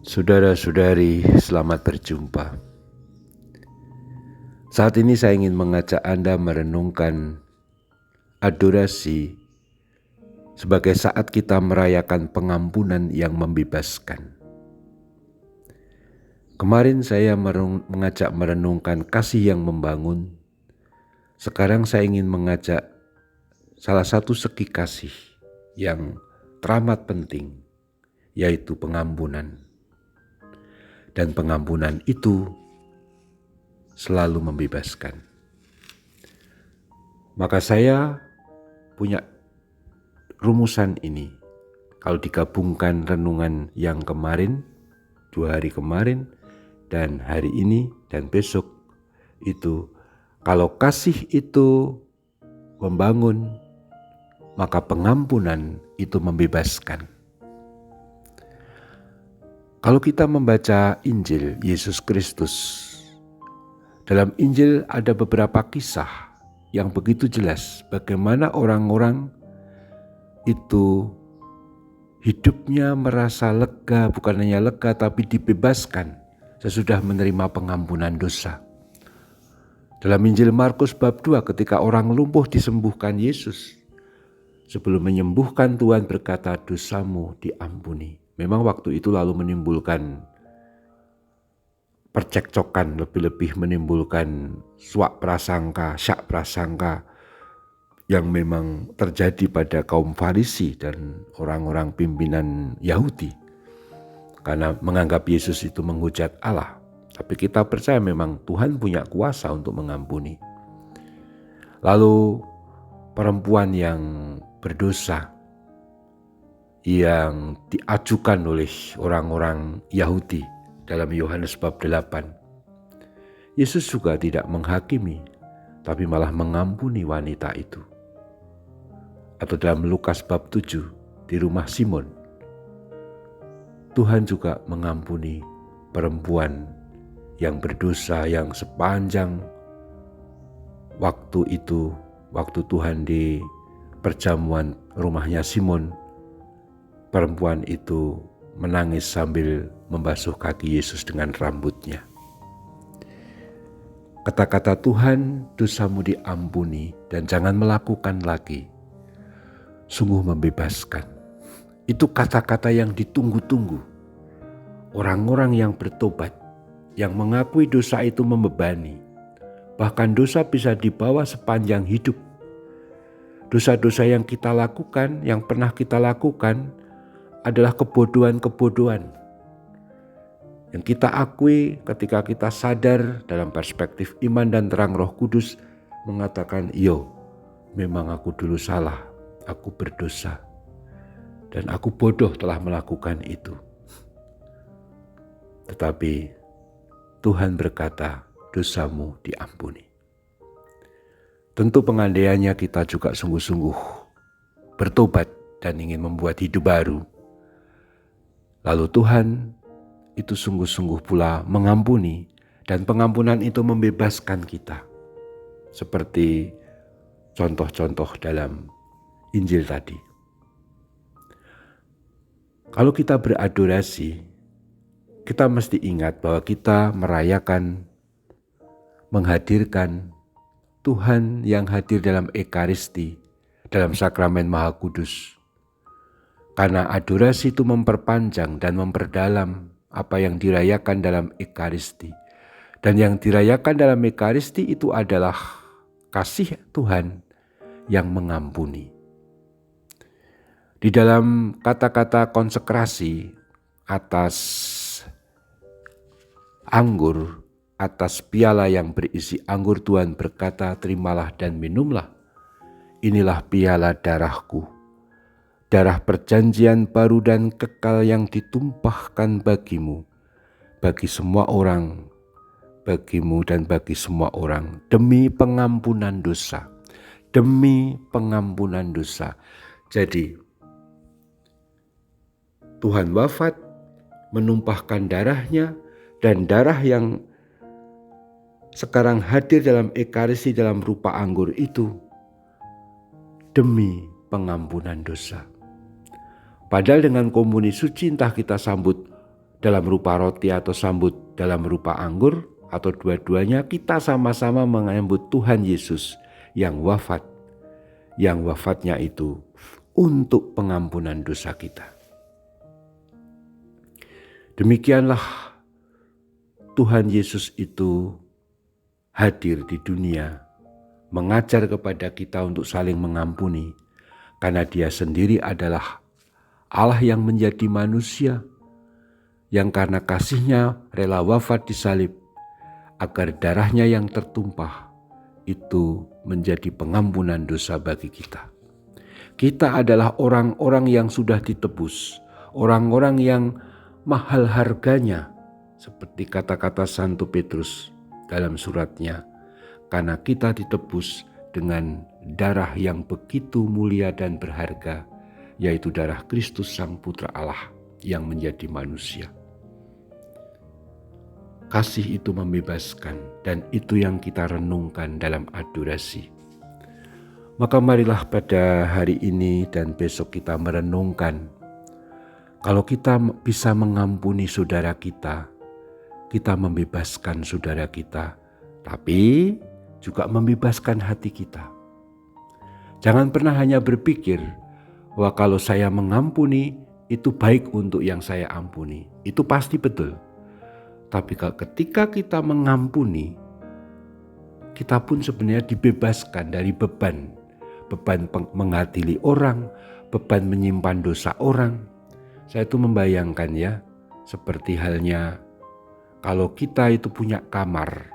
Saudara-saudari, selamat berjumpa. Saat ini saya ingin mengajak Anda merenungkan adorasi sebagai saat kita merayakan pengampunan yang membebaskan. Kemarin saya mengajak merenungkan kasih yang membangun. Sekarang saya ingin mengajak salah satu segi kasih yang teramat penting, yaitu pengampunan. Dan pengampunan itu selalu membebaskan. Maka saya punya rumusan ini. Kalau digabungkan renungan yang kemarin, 2 hari kemarin, dan hari ini dan besok, itu kalau kasih itu membangun, maka pengampunan itu membebaskan. Kalau kita membaca Injil Yesus Kristus, dalam Injil ada beberapa kisah yang begitu jelas bagaimana orang-orang itu hidupnya merasa lega, bukan hanya lega tapi dibebaskan sesudah menerima pengampunan dosa. Dalam Injil Markus bab 2 ketika orang lumpuh disembuhkan Yesus, sebelum menyembuhkan Tuhan berkata, dosamu diampuni. Memang waktu itu lalu menimbulkan percekcokan, lebih-lebih menimbulkan syak prasangka yang memang terjadi pada kaum Farisi dan orang-orang pimpinan Yahudi. Karena menganggap Yesus itu menghujat Allah. Tapi kita percaya memang Tuhan punya kuasa untuk mengampuni. Lalu perempuan yang berdosa yang diajukan oleh orang-orang Yahudi dalam Yohanes bab 8. Yesus juga tidak menghakimi, tapi malah mengampuni wanita itu. Atau dalam Lukas bab 7 di rumah Simon, Tuhan juga mengampuni perempuan yang berdosa yang sepanjang waktu itu, waktu Tuhan di perjamuan rumahnya Simon, perempuan itu menangis sambil membasuh kaki Yesus dengan rambutnya. Kata-kata Tuhan, dosamu diampuni dan jangan melakukan lagi, sungguh membebaskan. Itu kata-kata yang ditunggu-tunggu. Orang-orang yang bertobat, yang mengakui dosa itu membebani. Bahkan dosa bisa dibawa sepanjang hidup. Dosa-dosa yang kita lakukan, yang pernah kita lakukan adalah kebodohan-kebodohan yang kita akui ketika kita sadar dalam perspektif iman dan terang Roh Kudus mengatakan, yo, memang aku dulu salah, aku berdosa, dan aku bodoh telah melakukan itu. Tetapi Tuhan berkata, dosamu diampuni. Tentu pengandaiannya kita juga sungguh-sungguh bertobat dan ingin membuat hidup baru. Lalu Tuhan itu sungguh-sungguh pula mengampuni, dan pengampunan itu membebaskan kita. Seperti contoh-contoh dalam Injil tadi. Kalau kita beradorasi, kita mesti ingat bahwa kita merayakan, menghadirkan Tuhan yang hadir dalam Ekaristi, dalam sakramen Maha Kudus. Karena adorasi itu memperpanjang dan memperdalam apa yang dirayakan dalam Ekaristi. Dan yang dirayakan dalam Ekaristi itu adalah kasih Tuhan yang mengampuni. Di dalam kata-kata konsekrasi atas anggur, atas piala yang berisi anggur, Tuhan berkata, terimalah dan minumlah. Inilah piala darahku, darah perjanjian baru dan kekal yang ditumpahkan bagimu, bagi semua orang, bagimu dan bagi semua orang, demi pengampunan dosa, demi pengampunan dosa. Jadi Tuhan wafat, menumpahkan darahnya, dan darah yang sekarang hadir dalam Ekaristi dalam rupa anggur itu demi pengampunan dosa. Padahal dengan komuni suci entah kita sambut dalam rupa roti atau sambut dalam rupa anggur, atau dua-duanya, kita sama-sama menyambut Tuhan Yesus yang wafatnya itu untuk pengampunan dosa kita. Demikianlah Tuhan Yesus itu hadir di dunia, mengajar kepada kita untuk saling mengampuni, karena Dia sendiri adalah Allah yang menjadi manusia, yang karena kasih-Nya rela wafat di salib, agar darah-Nya yang tertumpah itu menjadi pengampunan dosa bagi kita. Kita adalah orang-orang yang sudah ditebus, orang-orang yang mahal harganya, seperti kata-kata Santo Petrus dalam suratnya, karena kita ditebus dengan darah yang begitu mulia dan berharga, yaitu darah Kristus Sang Putra Allah yang menjadi manusia. Kasih itu membebaskan, dan itu yang kita renungkan dalam adorasi. Maka marilah pada hari ini dan besok kita merenungkan, kalau kita bisa mengampuni saudara kita membebaskan saudara kita, tapi juga membebaskan hati kita. Jangan pernah hanya berpikir bahwa kalau saya mengampuni itu baik untuk yang saya ampuni. Itu pasti betul. Tapi ketika kita mengampuni, kita pun sebenarnya dibebaskan dari beban mengadili orang, beban menyimpan dosa orang. Saya itu membayangkan ya, seperti halnya kalau kita itu punya kamar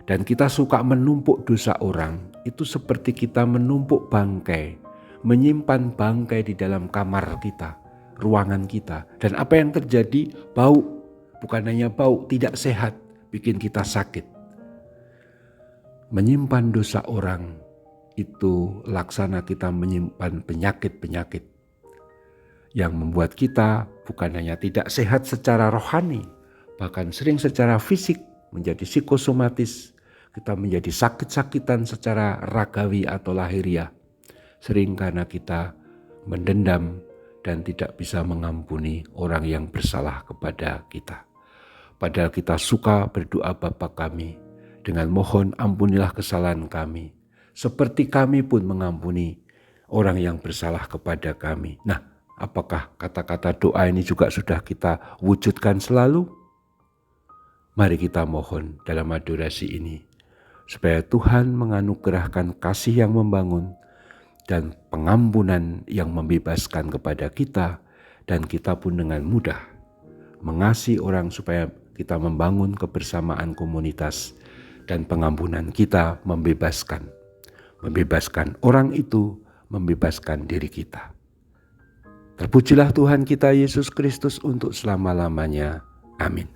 dan kita suka menumpuk dosa orang, itu seperti kita menumpuk bangkai, menyimpan bangkai di dalam kamar kita, ruangan kita. Dan apa yang terjadi? Bau. Bukan hanya bau, tidak sehat, bikin kita sakit. Menyimpan dosa orang itu laksana kita menyimpan penyakit-penyakit yang membuat kita bukan hanya tidak sehat secara rohani, bahkan sering secara fisik menjadi psikosomatis. Kita menjadi sakit-sakitan secara ragawi atau lahiriah. Sering karena kita mendendam dan tidak bisa mengampuni orang yang bersalah kepada kita. Padahal kita suka berdoa Bapa kami, dengan mohon ampunilah kesalahan kami, seperti kami pun mengampuni orang yang bersalah kepada kami. Nah, apakah kata-kata doa ini juga sudah kita wujudkan selalu? Mari kita mohon dalam adorasi ini, supaya Tuhan menganugerahkan kasih yang membangun dan pengampunan yang membebaskan kepada kita, dan kita pun dengan mudah mengasihi orang supaya kita membangun kebersamaan komunitas, dan pengampunan kita membebaskan orang itu, membebaskan diri kita. Terpujilah Tuhan kita Yesus Kristus untuk selama-lamanya. Amin.